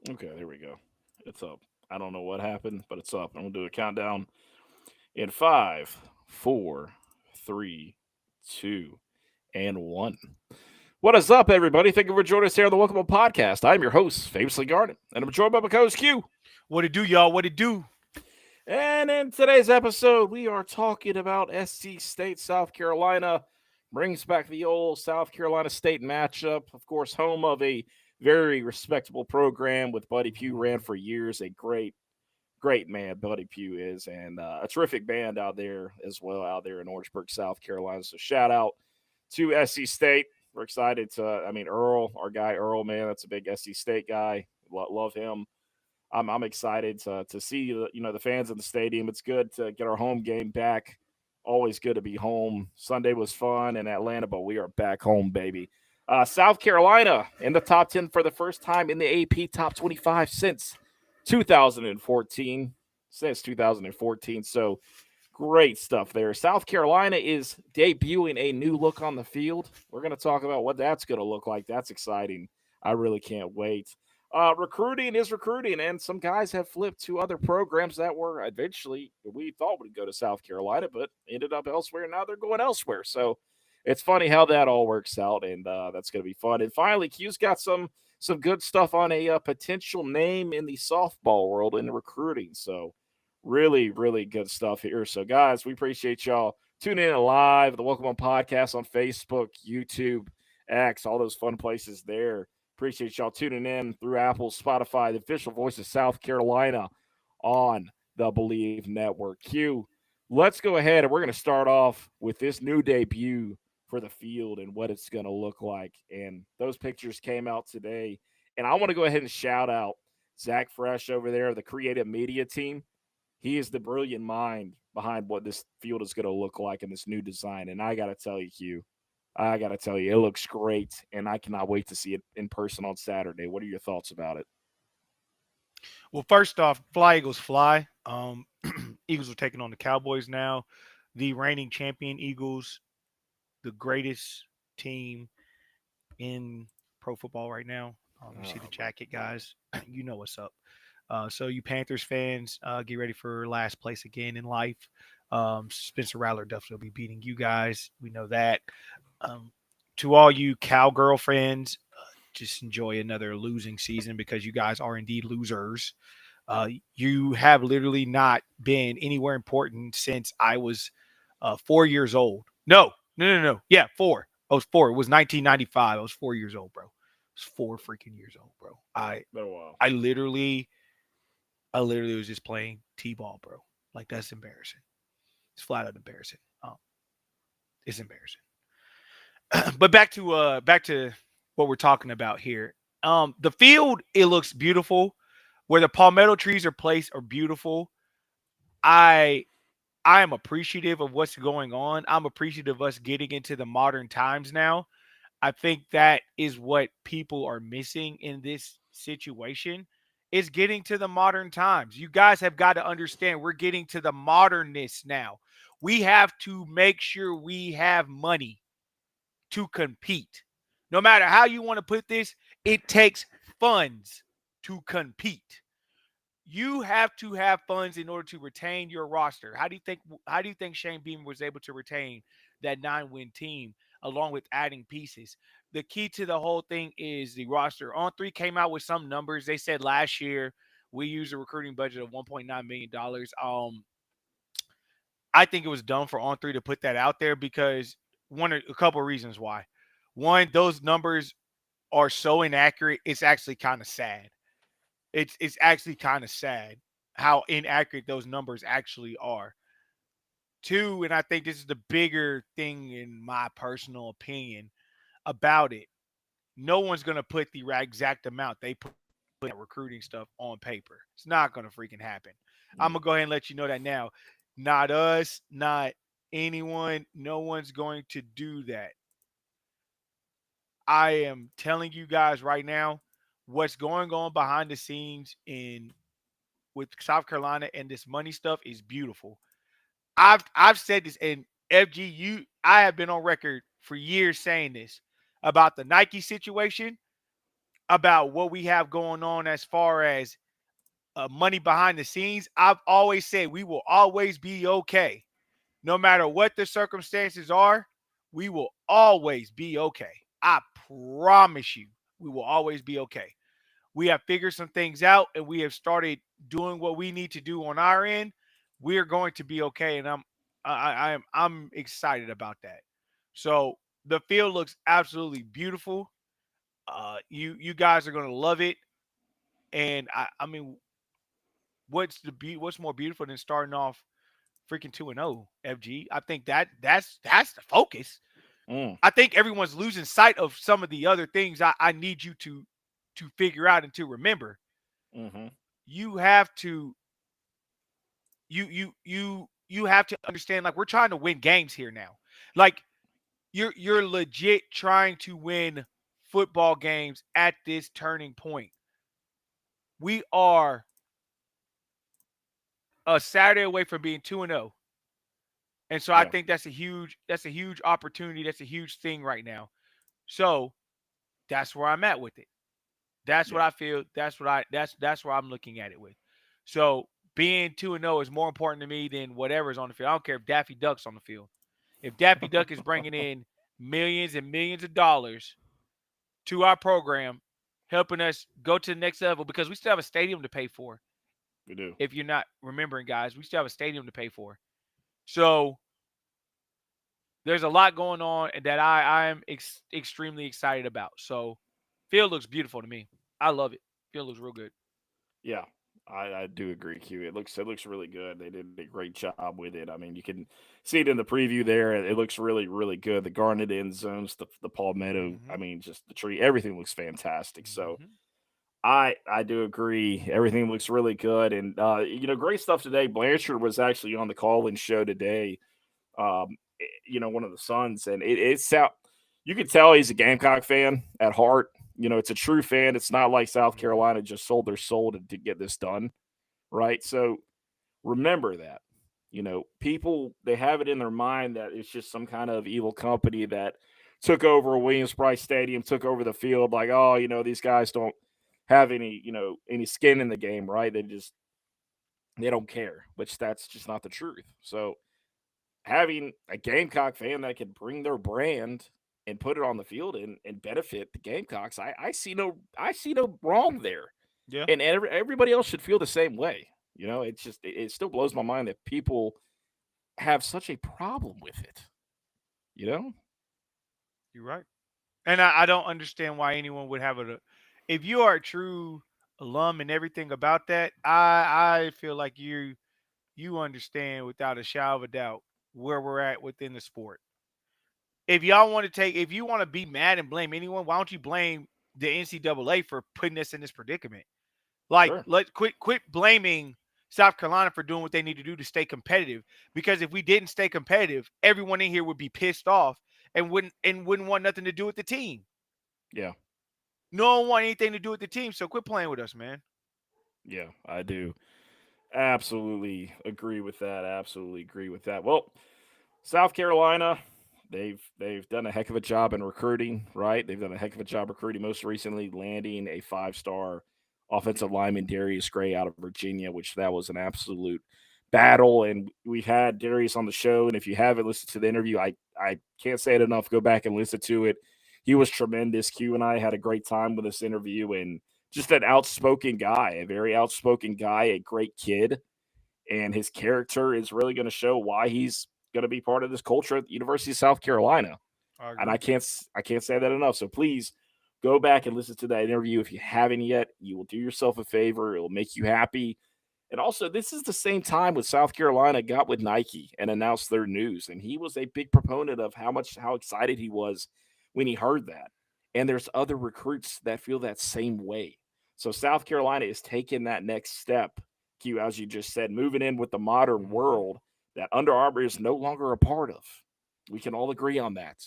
Okay, there we go. It's up. I don't know what happened, but it's up. I'm gonna do a countdown in five, four, three, two, and one. What is up, everybody? Thank you for joining us here on the Welcome Up Podcast. I'm your host, Famously Garden, and I'm joined by my co-host Q. What it do, y'all? What it do? And in today's episode, we are talking about SC State, South Carolina. Brings back the old South Carolina State matchup. Of course, home of a very respectable program with Buddy Pugh ran for years. A great man Buddy Pugh is, and a terrific band out there as well, out there in Orangeburg, South Carolina. So shout out to SC State. We're excited to, Earl, our guy Earl, man, that's a big SC State guy. Love him. I'm excited to see the fans in the stadium. It's good to get our home game back. Always good to be home. Sunday was fun in Atlanta, but we are back home, baby. South Carolina in the top 10 for the first time in the AP top 25 since 2014. Since 2014. So great stuff there. South Carolina is debuting a new look on the field. We're going to talk about what that's going to look like. That's exciting. I really can't wait. Recruiting is recruiting, and some guys have flipped to other programs that were eventually we thought would go to South Carolina, but ended up elsewhere. Now they're going elsewhere. So it's funny how that all works out, and that's going to be fun. And finally, Q's got some good stuff on a potential name in the softball world in recruiting. So really, really good stuff here. So guys, we appreciate y'all tuning in live, the Welcome On Podcast on Facebook, YouTube, X, all those fun places there. Appreciate y'all tuning in through Apple, Spotify, the official voice of South Carolina on the Believe Network. Q, let's go ahead and we're going to start off with this new debut for the field and what it's going to look like. And those pictures came out today. And I want to go ahead and shout out Zach Fresh over there, the creative media team. He is the brilliant mind behind what this field is going to look like in this new design. And I got to tell you, Hugh, I got to tell you, it looks great. And I cannot wait to see it in person on Saturday. What are your thoughts about it? Well, first off, fly Eagles fly. Eagles are taking on the Cowboys now. The reigning champion Eagles, the greatest team in pro football right now. You see the Oh, jacket, guys. You know what's up. So you Panthers fans, get ready for last place again in life. Spencer Rattler definitely will be beating you guys. We know that. Um, to all you cowgirl fans, just enjoy another losing season because you guys are indeed losers. You have literally not been anywhere important since I was 4 years old. No. Yeah, four. I was four. It was 1995. I was 4 years old, bro. I was 4 freaking years old, bro. been a while. I literally, I literally was just playing t-ball, bro. Like that's embarrassing. It's flat out embarrassing. It's embarrassing. But back to what we're talking about here. The field, it looks beautiful. Where the palmetto trees are placed are beautiful. I I am appreciative of what's going on. I'm appreciative of us getting into the modern times now. I think that is what people are missing in this situation is getting to the modern times. You guys have got to understand we're getting to the modernness now. We have to make sure we have money to compete. No matter how you want to put this, it takes funds to compete. You have to have funds in order to retain your roster. How do you think Shane Beamer was able to retain that 9-win team along with adding pieces? The key to the whole thing is the roster. On three came out with some numbers. They said last year we used a recruiting budget of $1.9 million. I think it was dumb for On Three to put that out there because a couple of reasons why. One, those numbers are so inaccurate. It's actually kind of sad. It's actually kind of sad how inaccurate those numbers actually are. Two, and I think this is the bigger thing in my personal opinion about it. No one's gonna put the exact amount they put that recruiting stuff on paper. It's not gonna freaking happen. I'm Yeah. gonna go ahead and let you know that now. Not us, not anyone. No one's going to do that. I am telling you guys right now what's going on behind the scenes in with South Carolina and this money stuff is beautiful. I've said this in FGU. I have been on record for years saying this about the Nike situation. about what we have going on as far as money behind the scenes, I've always said we will always be okay. No matter what the circumstances are, we will always be okay. I promise you, we will always be okay. We have figured some things out and we have started doing what we need to do on our end. We are going to be okay, and I'm excited about that. So the field looks absolutely beautiful. You guys are going to love it, and I mean, what's more beautiful than starting off freaking 2-0, FG? I think that's the focus. Mm, I think everyone's losing sight of some of the other things I need you to figure out and to remember. hmm You have to you have to understand, like, we're trying to win games here now. Like, you're legit trying to win football games at this turning point. We are a Saturday away from being 2-0. And so I Yeah. think that's a huge opportunity. That's a huge thing right now. So that's where I'm at with it. That's what Yeah. I feel. That's where I'm looking at it with. So being 2-0 is more important to me than whatever's on the field. I don't care if Daffy Duck's on the field. If Daffy Duck is bringing in millions and millions of dollars to our program, helping us go to the next level, because we still have a stadium to pay for. We do. If you're not remembering, guys, we still have a stadium to pay for. So there's a lot going on and that I am extremely excited about. So field looks beautiful to me. I love it. Field looks real good. Yeah. I do agree, Q. It looks really good. They did a great job with it. I mean, you can see it in the preview there. It looks really, really good. The garnet end zones, the palmetto. I Mm-hmm. mean, just the tree. Everything looks fantastic. So Mm-hmm. I do agree. Everything looks really good, and great stuff today. Blanchard was actually on the call-in show today. One of the sons, and it's out. You could tell he's a Gamecock fan at heart. It's a true fan. It's not like South Mm-hmm. Carolina just sold their soul to get this done, right? So remember that. People they have it in their mind that it's just some kind of evil company that took over Williams-Brice Stadium, took over the field. Like, oh, these guys don't have any skin in the game, right? They don't care, which that's just not the truth. So having a Gamecock fan that can bring their brand and put it on the field and benefit the Gamecocks, I see no wrong there, Yeah, and everybody else should feel the same way. It's just it still blows my mind that people have such a problem with it. You know? you're right. And I don't understand why anyone would have a. If you are a true alum and everything about that, I feel like you understand without a shadow of a doubt where we're at within the sport. If you want to be mad and blame anyone, why don't you blame the NCAA for putting us in this predicament? Like, Sure. let quit blaming South Carolina for doing what they need to do to stay competitive. Because if we didn't stay competitive, everyone in here would be pissed off and wouldn't want nothing to do with the team. Yeah. No one want anything to do with the team, so quit playing with us, man. Yeah, I do. Absolutely agree with that. Absolutely agree with that. Well, South Carolina, they've done a heck of a job in recruiting, right? They've done a heck of a job recruiting. Most recently, landing a 5-star offensive lineman, Darius Gray, out of Virginia, which that was an absolute battle. And we've had Darius on the show, and if you haven't listened to the interview, I can't say it enough. Go back and listen to it. He was tremendous. Q and I had a great time with this interview, and just an outspoken guy, a very outspoken guy, a great kid, and his character is really going to show why he's going to be part of this culture at the University of South Carolina. I And agree. I can't say that enough. So please go back and listen to that interview if you haven't yet. You will do yourself a favor. It will make you happy. And also, this is the same time when South Carolina got with Nike and announced their news, and he was a big proponent of how excited he was when he heard that. And there's other recruits that feel that same way. So South Carolina is taking that next step, Q, as you just said, moving in with the modern Mm-hmm. world that Under Armour is no longer a part of. We can all agree on that.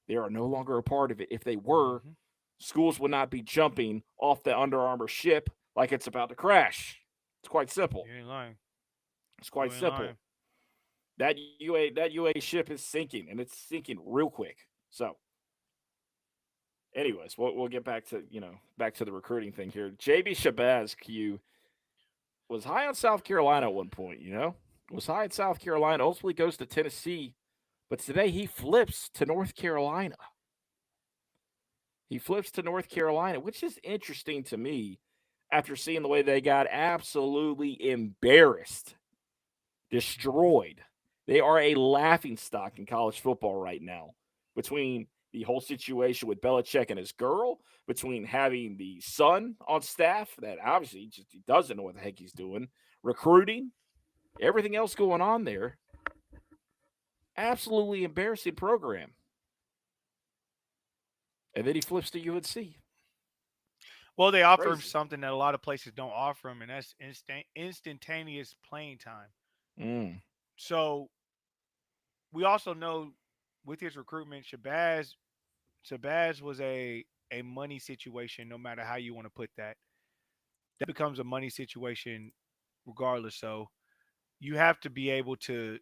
They are no longer a part of it. If they were, Mm-hmm. schools would not be jumping off the Under Armour ship like it's about to crash. It's quite simple. You ain't lying. It's You quite ain't simple. lying. That UA ship is sinking, and it's sinking real quick. So anyways, we'll get back to the recruiting thing here. JB Shabazz Q was high on South Carolina at one point. Was high in South Carolina. Ultimately goes to Tennessee, but today he flips to North Carolina. He flips to North Carolina, which is interesting to me after seeing the way they got absolutely embarrassed, destroyed. They are a laughingstock in college football right now between the whole situation with Belichick and his girl, between having the son on staff that obviously he doesn't know what the heck he's doing, recruiting, everything else going on there. Absolutely embarrassing program. And then he flips to UNC. Well, they offer him something that a lot of places don't offer him, and that's instantaneous playing time. So we also know with his recruitment, Shabazz was a money situation, no matter how you want to put that. That becomes a money situation regardless. So you have to be able to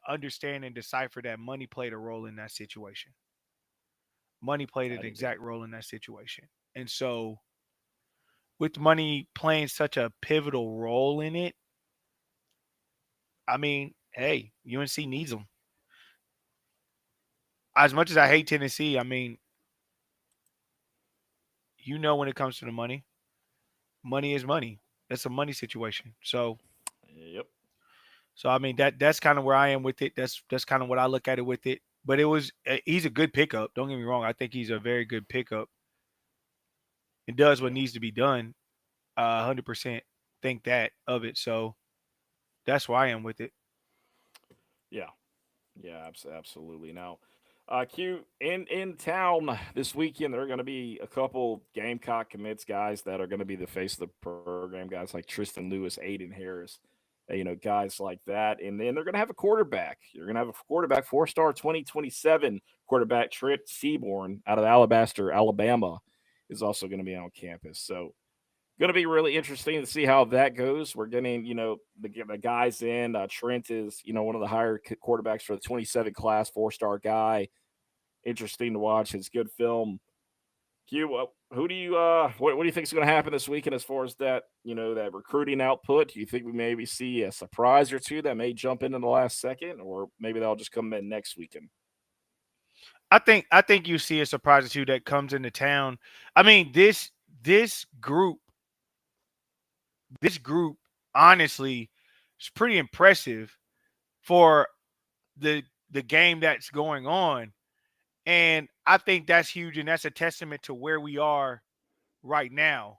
understand and decipher that money played a role in that situation. Money played an exact role in that situation. And so with money playing such a pivotal role in it, I mean, hey, UNC needs them. As much as I hate Tennessee, I mean, when it comes to the money is money. That's a money situation. So, yep. So I mean that's kind of where I am with it. That's kind of what I look at it with it. But he's a good pickup. Don't get me wrong. I think he's a very good pickup. It does what needs to be done. 100% think that of it. So that's why I am with it. Yeah. Yeah, absolutely. Now, Q, in town this weekend, there are going to be a couple Gamecock commits guys that are going to be the face of the program, guys like Tristan Lewis, Aiden Harris, guys like that. And then they're going to have a quarterback. You're going to have a quarterback, 4-star 2027 quarterback, Trent Seaborn out of Alabaster, Alabama, is also going to be on campus. So, going to be really interesting to see how that goes. We're getting, the guys in. Trent is, one of the higher quarterbacks for the 27 class, 4-star guy. Interesting to watch. It's good film. Q, who do you, what do you think is going to happen this weekend as far as that, that recruiting output? Do you think we maybe see a surprise or two that may jump in the last second, or maybe they'll just come in next weekend? I think you see a surprise or two that comes into town. I mean, this group honestly is pretty impressive for the game that's going on. And I think that's huge, and that's a testament to where we are right now.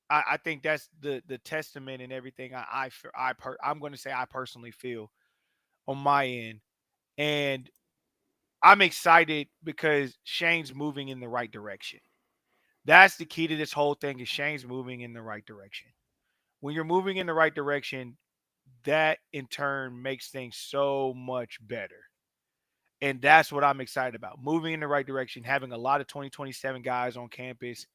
I think that's the testament and everything I'm going to say I personally feel on my end. And I'm excited because Shane's moving in the right direction. That's the key to this whole thing is Shane's moving in the right direction. When you're moving in the right direction, that in turn makes things so much better. And that's what I'm excited about. Moving in the right direction, having a lot of 2027 guys on campus,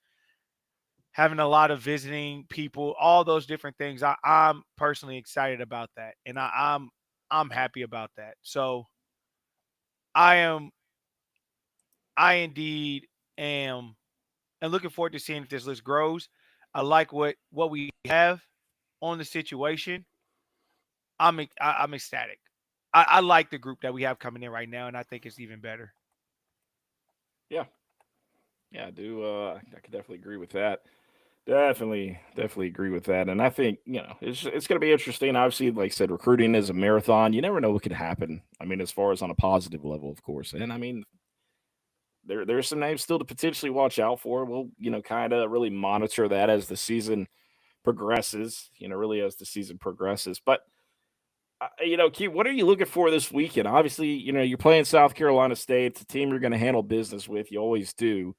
having a lot of visiting people, all those different things. I'm personally excited about that. And I'm happy about that. So I indeed am and looking forward to seeing if this list grows. I like what we have on the situation. I'm ecstatic. I like the group that we have coming in right now, and I think it's even better. Yeah, I do. I could definitely agree with that. Definitely agree with that. And I think it's going to be interesting. Obviously, like I said, recruiting is a marathon. You never know what could happen. I mean, as far as on a positive level, of course. And I mean, there's some names still to potentially watch out for. We'll kind of really monitor that as the season progresses. Really as the season progresses. But Keith, what are you looking for this weekend? Obviously, you're playing South Carolina State. It's a team you're going to handle business with. You always do.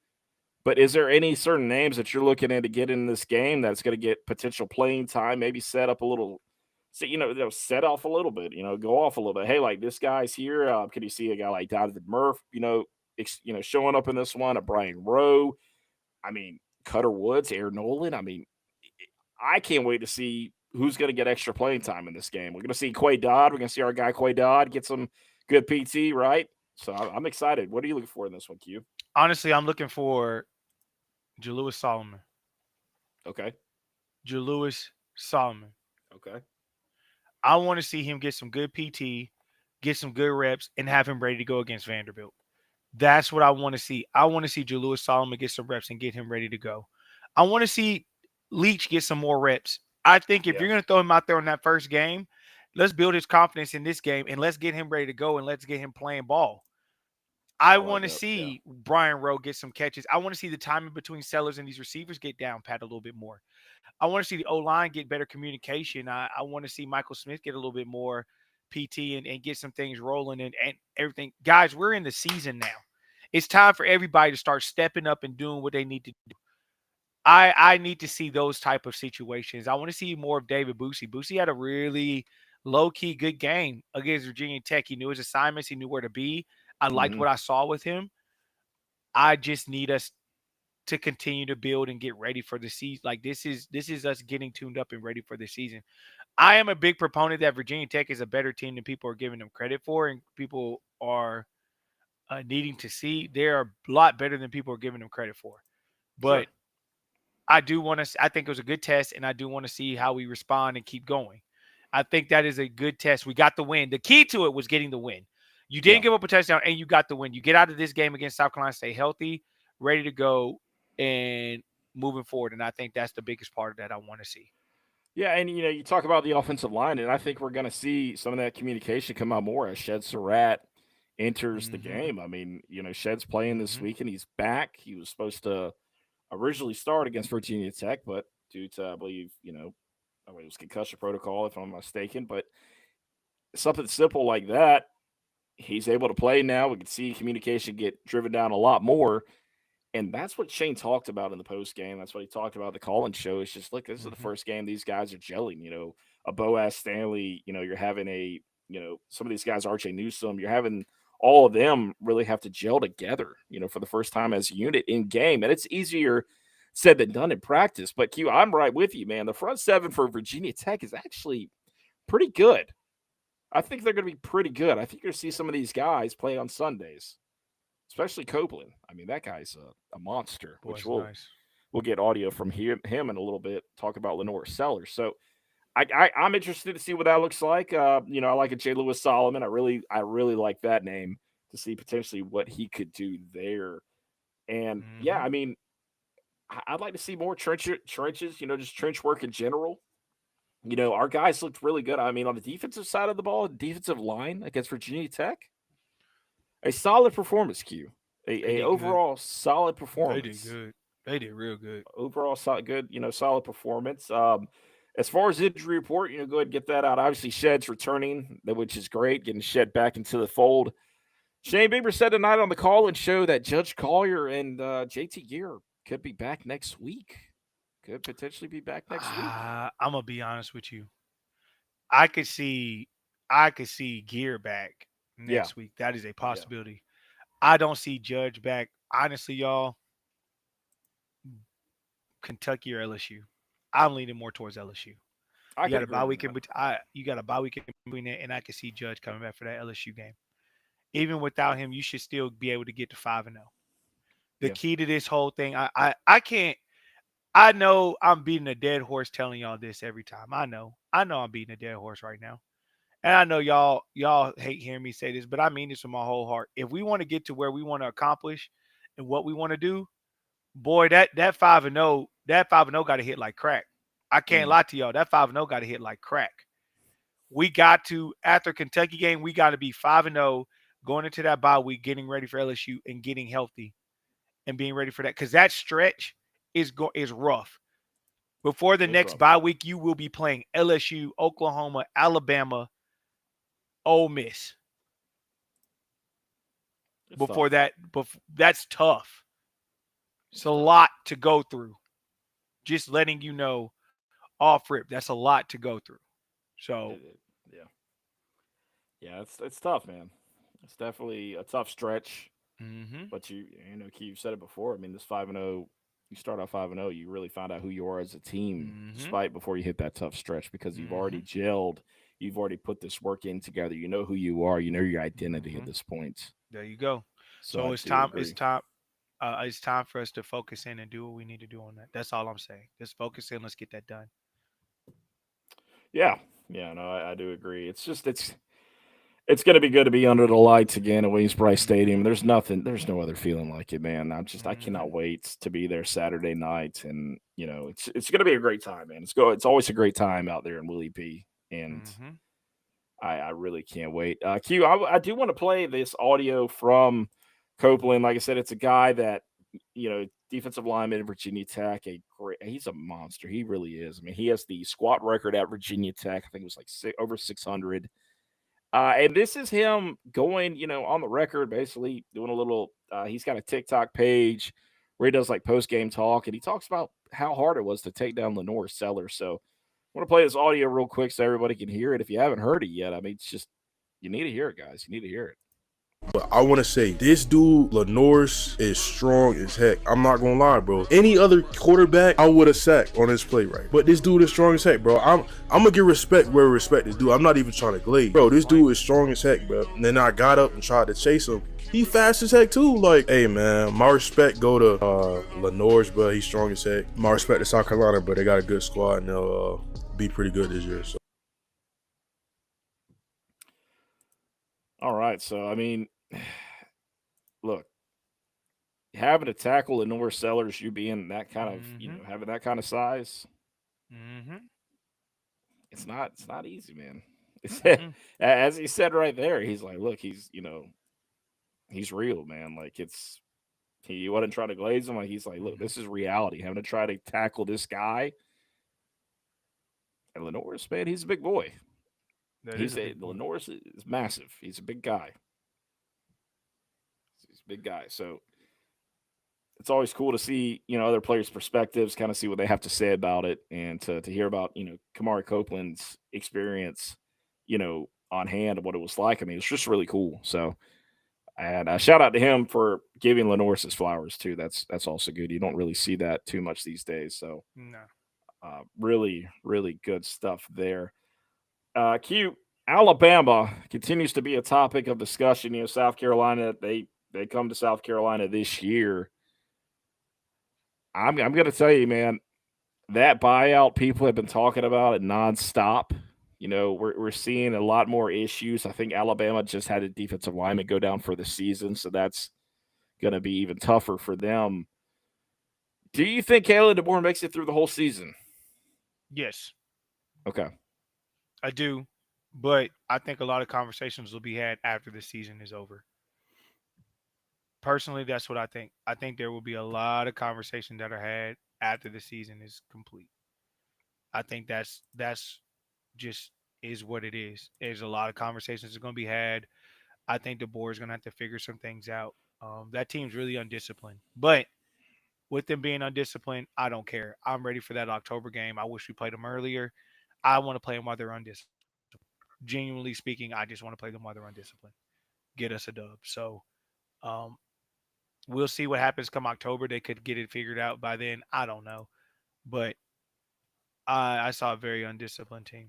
But is there any certain names that you're looking at to get in this game that's going to get potential playing time? Maybe set up a little, set off a little bit. Go off a little bit. Hey, like this guy's here. Could you see a guy like Donovan Murph? Showing up in this one. A Brian Rowe. I mean, Cutter Woods, Aaron Nolan. I mean, I can't wait to see who's going to get extra playing time in this game. We're going to see Quay Dodd. We're going to see our guy Quay Dodd get some good PT, right? So I'm excited. What are you looking for in this one, Q? Honestly, I'm looking for Jalewis Solomon. Okay. Jalewis Solomon. Okay. I want to see him get some good PT, get some good reps, and have him ready to go against Vanderbilt. That's what I want to see. I want to see Jalewis Solomon get some reps and get him ready to go. I want to see Leach get some more reps. I think if Yeah. you're going to throw him out there in that first game, let's build his confidence in this game and let's get him ready to go and let's get him playing ball. I I like want to that. Yeah. see Brian Rowe get some catches. I want to see the timing between sellers and these receivers get down pat a little bit more. I want to see the O line get better communication. I want to see Michael Smith get a little bit more PT and get some things rolling and everything. Guys, we're in the season now. It's time for everybody to start stepping up and doing what they need to do. I need to see those type of situations. I want to see more of David Boosie. Boosie had a really low key good game against Virginia Tech. He knew his assignments. He knew where to be. I liked Hmm. what I saw with him. I just need us to continue to build and get ready for the season. Like this is us getting tuned up and ready for the season. I am a big proponent that Virginia Tech is a better team than people are giving them credit for, and people are needing to see. They're a lot better than people are giving them credit for. Sure. But I do want to. I think it was a good test, and I do want to see how we respond and keep going. I think that is a good test. We got the win. The key to it was getting the win. You Yeah. didn't give up a touchdown, and you got the win. You get out of this game against South Carolina, stay healthy, ready to go, and moving forward. And I think that's the biggest part of that I want to see. Yeah, and you talk about the offensive line, and I think we're going to see some of that communication come out more as Shed Surratt enters the Mm-hmm. game. I mean, Shed's playing this Mm-hmm. week, and he's back. He was supposed to originally start against Virginia Tech, but due to, I believe, I mean, it was concussion protocol, if I'm not mistaken. But something simple like that, he's able to play now. We can see communication get driven down a lot more. And that's what Shane talked about in the post game. That's what he talked about at the Collins show. It's just, look, this is the Mm-hmm. first game these guys are gelling. A Boaz Stanley, you're having some of these guys, RJ Newsome, you're having all of them really have to gel together, for the first time as a unit in game. And it's easier said than done in practice. But Q, I'm right with you, man. The front seven for Virginia Tech is actually pretty good. I think they're going to be pretty good. I think you're going to see some of these guys play on Sundays, especially Copeland. I mean, that guy's a monster, Boy, which it's we'll nice. we'll get audio from him in a little bit. Talk about Lenore Sellers. So I'm interested to see what that looks like. I like a J. Lewis Solomon. I really like that name to see potentially what he could do there. And yeah, Mm-hmm. I mean, I'd like to see more trenches. Just trench work in general. Our guys looked really good. I mean, on the defensive side of the ball, defensive line against Virginia Tech, a solid performance. Q, They a did good. overall solid They did performance. good. They did real good. Overall, good, solid performance. As far as injury report, go ahead and get that out. Obviously, Shed's returning, which is great, getting Shed back into the fold. Shane Bieber said tonight on the call and show that Judge Collier and JT Gear could be back next week. Could potentially be back next week. I'm gonna be honest with you. I could see, I could see Gear back Yeah, next week. That is a yeah. possibility. I don't see Judge back. Honestly, y'all, Kentucky or LSU. I'm leaning more towards LSU. I You could got a agree bye with week in that. you got a bye week in between it, and I can see Judge coming back for that LSU game. Even without him, you should still be able to get to 5-0. The Yeah, key to this whole thing, I can't. I know I'm beating a dead horse telling y'all this every time. I know I'm beating a dead horse right now. And I know y'all hate hearing me say this, but I mean this with my whole heart. If we want to get to where we want to accomplish and what we want to do, boy, that 5-0, that 5-0 got to hit like crack. I can't mm, lie to y'all. That 5-0 got to hit like crack. We got to, after Kentucky game, we got to be 5-0 going into that bye week, getting ready for LSU and getting healthy and being ready for that, because that stretch is rough. Before the it's next rough. bye week, you will be playing LSU, Oklahoma, Alabama, Ole Miss. It's Before tough. that, that's tough. It's It's a tough. lot to go through. Just letting you know off rip, that's a lot to go through. So, Yeah, yeah. It's tough, man. It's definitely a tough stretch. mm-hmm, But you've said it before. I mean, this 5-0, you start out 5-0, you really find out who you are as a team, mm-hmm, despite before you hit that tough stretch, because you've mm-hmm, already gelled, you've already put this work in together. You know who you are, you know your identity at mm-hmm. this point. There you go. So So I it's do time. It's agree. time. It's time for us to focus in and do what we need to do on that. That's all I'm saying. Just focus in. Let's get that done. Yeah, yeah, no, I do agree. It's just it's gonna be good to be under the lights again at Williams Bryce Stadium. There's no other feeling like it, man. I Mm-hmm. cannot wait to be there Saturday night, and it's gonna be a great time, man. It's always a great time out there in Willie P, and Mm-hmm. I really can't wait. Q, I do want to play this audio from Copeland. Like I said, it's a guy that defensive lineman in Virginia Tech. He's a monster. He really is. I mean, he has the squat record at Virginia Tech. I think it was like over 600. And this is him going, on the record, basically doing a little. He's got a TikTok page where he does like post game talk, and he talks about how hard it was to take down Lenore Sellers. So I want to play this audio real quick so everybody can hear it. If you haven't heard it yet, I mean, it's just you need to hear it, guys. You need to hear it. But I want to say this dude, Lenores, is strong as heck. I'm not gonna lie, bro. Any other quarterback, I would have sacked on this play, right? But this dude is strong as heck, bro. I'm gonna give respect where respect is due. I'm not even trying to glaze, bro. This dude is strong as heck, bro. And then I got up and tried to chase him. He fast as heck too. Like, hey man, my respect go to Lenores, bro. He's strong as heck. My respect to South Carolina, but they got a good squad and they'll be pretty good this year. So. All right. So, I mean, look, having to tackle Lenore Sellers, you being that kind of, Mm-hmm. having that kind of size, Mm-hmm. it's not easy, man. It's, Mm-mm. as he said right there, he's like, look, he's real, man. Like he wasn't trying to glaze him. Like he's like, look, Mm-hmm. this is reality. Having to try to tackle this guy, and Lenore's man, he's a big boy. That is a big boy. Lenore's is massive. He's a big guy. He's a big guy. So it's always cool to see other players' perspectives, kind of see what they have to say about it, and to hear about Kamari Copeland's experience, on hand of what it was like. I mean, it's just really cool. So. And shout out to him for giving Lenore his flowers too. That's also good. You don't really see that too much these days. So No. really, really good stuff there. Q, Alabama continues to be a topic of discussion. South Carolina, they come to South Carolina this year. I'm going to tell you, man, that buyout people have been talking about it nonstop. We're seeing a lot more issues. I think Alabama just had a defensive lineman go down for the season, so that's going to be even tougher for them. Do you think Kalen DeBoer makes it through the whole season? Yes, Okay. I do. But I think a lot of conversations will be had after the season is over. Personally, that's what I think. I think there will be a lot of conversations that are had after the season is complete. I think that's just is what it is. There's a lot of conversations that are going to be had. I think the board is going to have to figure some things out. That team's really undisciplined, but with them being undisciplined, I don't care. I'm ready for that October game. I wish we played them earlier. I want to play them while they're undisciplined. Genuinely speaking, I just want to play them while they're undisciplined. Get us a dub. So um, we'll see what happens come October. They could get it figured out by then. I don't know, but I saw a very undisciplined team.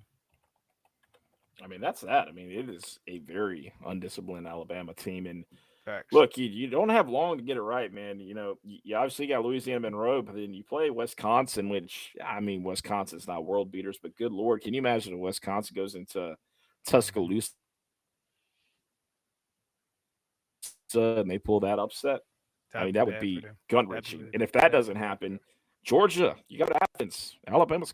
I mean, that's that. I mean, it is a very undisciplined Alabama team. And Facts. look, you don't have long to get it right, man. You obviously got Louisiana Monroe, but then you play Wisconsin, which, I mean, Wisconsin's not world beaters, but good Lord, can you imagine if Wisconsin goes into Mm-hmm. Tuscaloosa and they pull that upset? I That'd mean, be that would bad for be them. gut That'd be wrenching. really, And if that that'd be doesn't bad for happen, them. Georgia, you got Athens. Alabama's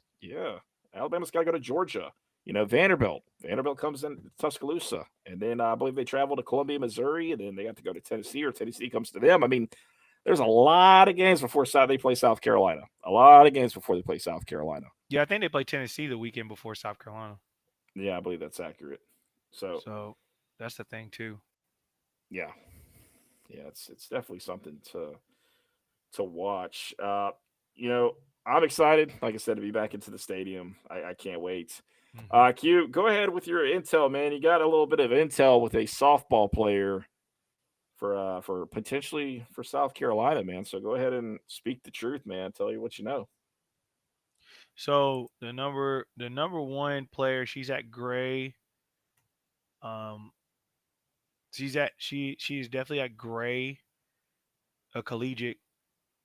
got to go to Georgia. Vanderbilt. Vanderbilt comes in Tuscaloosa, and then I believe they travel to Columbia, Missouri, and then they have to go to Tennessee, or Tennessee comes to them. I mean, there's a lot of games before they play South Carolina. A lot of games before they play South Carolina. Yeah, I think they play Tennessee the weekend before South Carolina. Yeah, I believe that's accurate. So So that's the thing too. yeah, yeah, it's definitely something to watch. I'm excited, like I said, to be back into the stadium. I can't wait. Hmm. Q, go ahead with your intel, man. You got a little bit of intel with a softball player for potentially for South Carolina, man. So go ahead and speak the truth, man. Tell you what you know. So the number one player, she's at Gray. Um, she's definitely at Gray. a collegiate,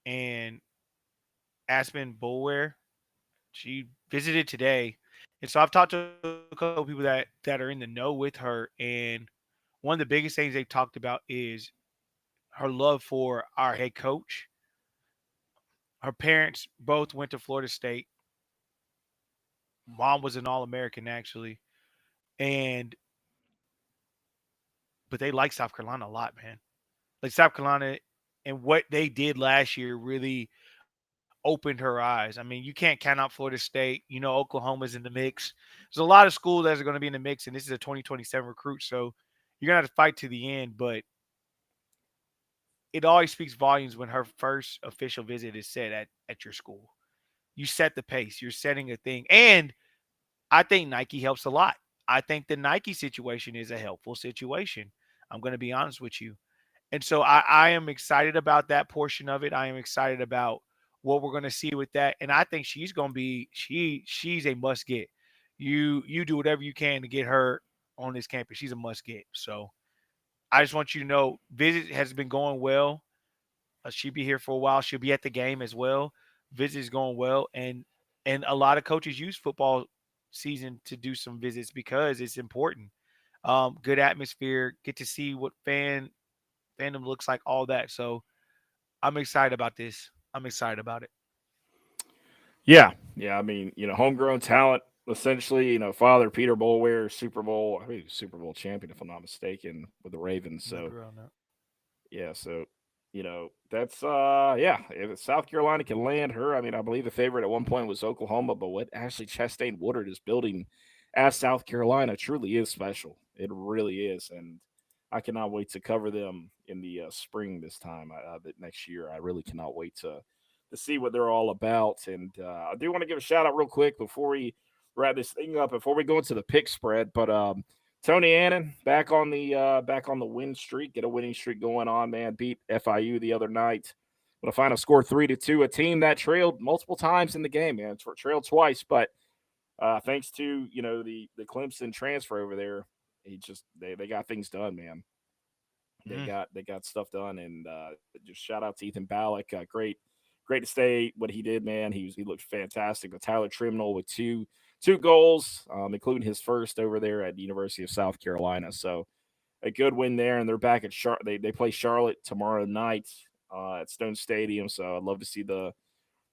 and Aspen Boulware. She visited today, and so I've talked to a couple people that are in the know with her, and one of the biggest things they talked about is her love for our head coach. Her parents both went to Florida State. Mom was an All American actually, and but they like South Carolina a lot, man. Like South Carolina and what they did last year really opened her eyes. I mean, you can't count out Florida State. You know, Oklahoma's in the mix. There's a lot of schools that are going to be in the mix, and this is a 2027 recruit, so you're going to have to fight to the end. But it always speaks volumes when her first official visit is set at your school. You set the pace. You're setting a thing. And I think Nike helps a lot. I think the Nike situation is a helpful situation. I'm going to be honest with you. And so I am excited about that portion of it. I am excited about what we're going to see with that. And I think she's going to be she's a must get. You do whatever you can to get her on this campus. She's a must get. So I just want you to know visit has been going well. She'll be here for a while. She'll be at the game as well. Visit is going well, and a lot of coaches use football season to do some visits because it's important. Good atmosphere, get to see what fandom looks like, all that. So I'm excited about this. I'm excited about it. Yeah. I mean, homegrown talent. Essentially, father Peter Boulware, Super Bowl champion, if I'm not mistaken, with the Ravens. So, yeah. So, that's if South Carolina can land her, I mean, I believe the favorite at one point was Oklahoma, but what Ashley Chastain Woodard is building as South Carolina truly is special. It really is, and I cannot wait to cover them in the spring this time. Next year, I really cannot wait to see what they're all about. And I do want to give a shout out real quick before we wrap this thing up, before we go into the pick spread. But Tony Annan back on the win streak, get a winning streak going on, man. Beat FIU the other night. With a final score 3-2, a team that trailed multiple times in the game, man. Trailed twice, but thanks to the Clemson transfer over there, they got things done, man. They got stuff done, and just shout out to Ethan Ballack. Great to stay what he did, man. He looked fantastic. But Tyler Trimnell with two goals, including his first over there at the University of South Carolina. So a good win there, and they're back at Charlotte. They play Charlotte tomorrow night at Stone Stadium. So I'd love to see the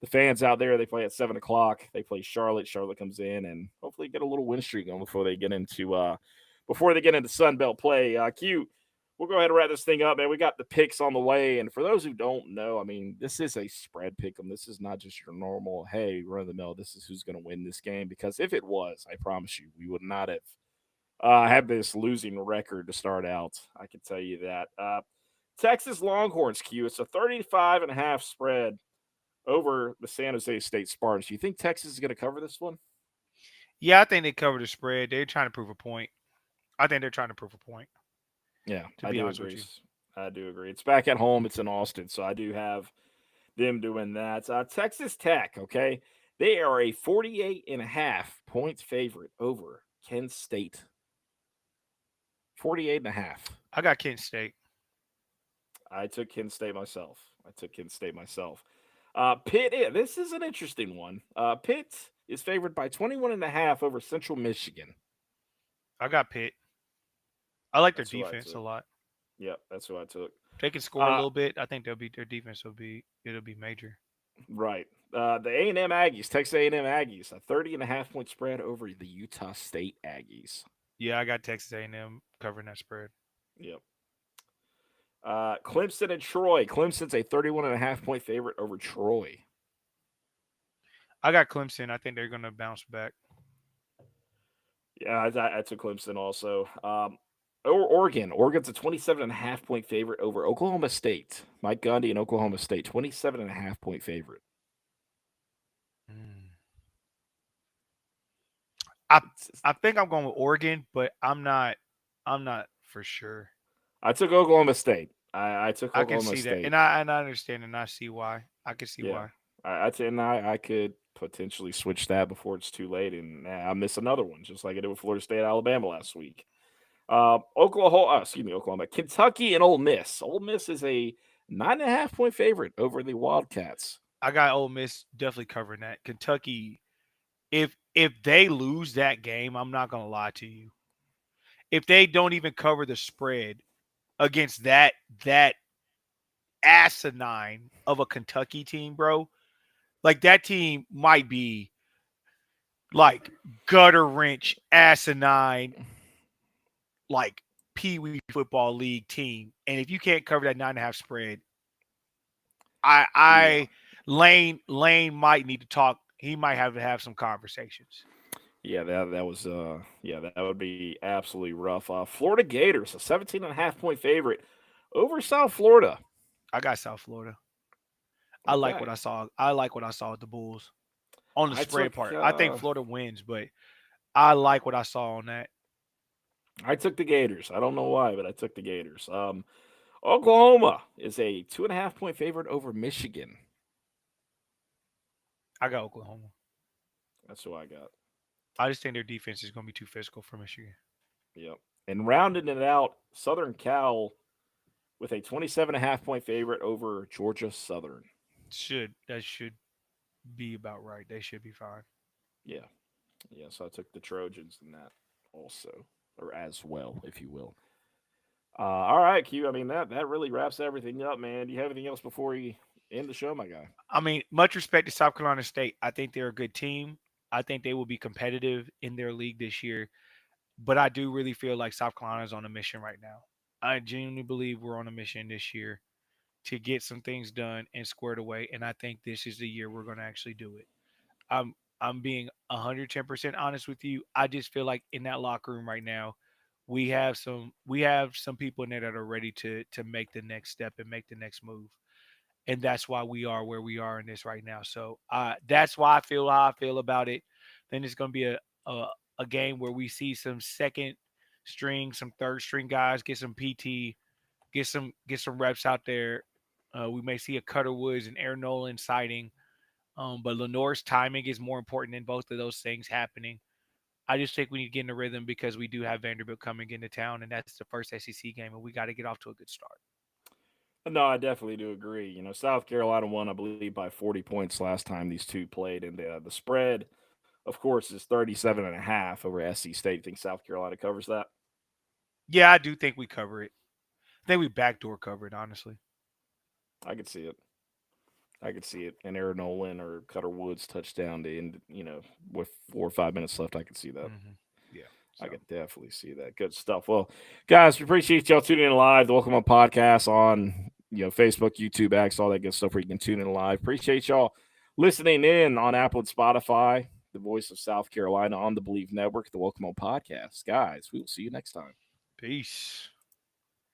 fans out there. They play at 7:00. They play Charlotte. Charlotte comes in and hopefully get a little win streak on before they get into Sun Belt play. Q. We'll go ahead and wrap this thing up, man. We got the picks on the way. And for those who don't know, I mean, this is a spread pick 'em. This is not just your normal, hey, run of the mill. This is who's going to win this game. Because if it was, I promise you, we would not have had this losing record to start out. I can tell you that. Texas Longhorns, Q. It's a 35.5 spread over the San Jose State Spartans. Do you think Texas is going to cover this one? Yeah, I think they cover the spread. They're trying to prove a point. I think they're trying to prove a point. Yeah, to be honest with you. I do agree. It's back at home. It's in Austin, so I do have them doing that. Texas Tech, okay? They are a 48.5 points favorite over Kent State. 48.5. I got Kent State. I took Kent State myself. Pitt, this is an interesting one. Pitt is favored by 21.5 over Central Michigan. I got Pitt. I like their defense a lot. Yep, that's who I took. If they can score a little bit, I think their defense will be major. Right. The A&M Aggies, Texas A&M Aggies, a 30.5 point spread over the Utah State Aggies. Yeah, I got Texas A&M covering that spread. Yep. Clemson and Troy. Clemson's a 31.5 point favorite over Troy. I got Clemson. I think they're going to bounce back. Yeah, I took Clemson also. Oregon. Oregon's a 27.5 point favorite over Oklahoma State. Mike Gundy and Oklahoma State, 27.5 point favorite. I think I'm going with Oregon, but I'm not for sure. I took Oklahoma State. I took Oklahoma State. I can see that, and I understand, and I see why. I can see why. I could potentially switch that before it's too late, and I miss another one, just like I did with Florida State, Alabama last week. Oklahoma. Kentucky and Ole Miss. Ole Miss is a 9.5-point favorite over the Wildcats. I got Ole Miss definitely covering that. Kentucky, if they lose that game, I'm not gonna lie to you. If they don't even cover the spread against that asinine of a Kentucky team, bro, like that team might be like gutter wrench asinine, like Pee Wee football league team. And if you can't cover that 9.5 spread, Lane might need to talk. He might have to have some conversations. Yeah, that was that would be absolutely rough. Florida Gators, a 17.5-point favorite over South Florida. I got South Florida. I like what I saw. I like what I saw with the Bulls on the spread part. I think Florida wins, but I like what I saw on that. I took the Gators. I don't know why, but I took the Gators. Oklahoma is a 2.5-point favorite over Michigan. I got Oklahoma. That's who I got. I just think their defense is going to be too physical for Michigan. Yep. And rounding it out, Southern Cal with a 27.5-point favorite over Georgia Southern. That should be about right. They should be fine. Yeah. Yeah, so I took the Trojans in that also, or as well, if you will. All right, Q. I mean, that really wraps everything up, man. Do you have anything else before we end the show, my guy? I mean, much respect to South Carolina State. I think they're a good team. I think they will be competitive in their league this year. But I do really feel like South Carolina is on a mission right now. I genuinely believe we're on a mission this year to get some things done and squared away. And I think this is the year we're going to actually do it. I'm being 110% honest with you. I just feel like in that locker room right now, we have some people in there that are ready to make the next step and make the next move. And that's why we are where we are in this right now. So that's why I feel how I feel about it. Then it's going to be a game where we see some second string, some third string guys get some PT, get some reps out there. We may see a Cutter Woods and Aaron Nolan sighting, but Lenore's timing is more important than both of those things happening. I just think we need to get in the rhythm because we do have Vanderbilt coming into town, and that's the first SEC game, and we got to get off to a good start. No, I definitely do agree. You know, South Carolina won, I believe, by 40 points last time these two played, and the spread, of course, is 37.5 over SC State. You think South Carolina covers that? Yeah, I do think we cover it. I think we backdoor cover it, honestly. I could see it. I could see it. An Aaron Nolan or Cutter Woods touchdown to end, with 4 or 5 minutes left. I could see that. Mm-hmm. Yeah. So. I could definitely see that. Good stuff. Well, guys, we appreciate y'all tuning in live. The Welcome On Podcast on Facebook, YouTube, X, all that good stuff where you can tune in live. Appreciate y'all listening in on Apple and Spotify, the voice of South Carolina on the Believe Network, the Welcome On Podcast. Guys, we will see you next time. Peace.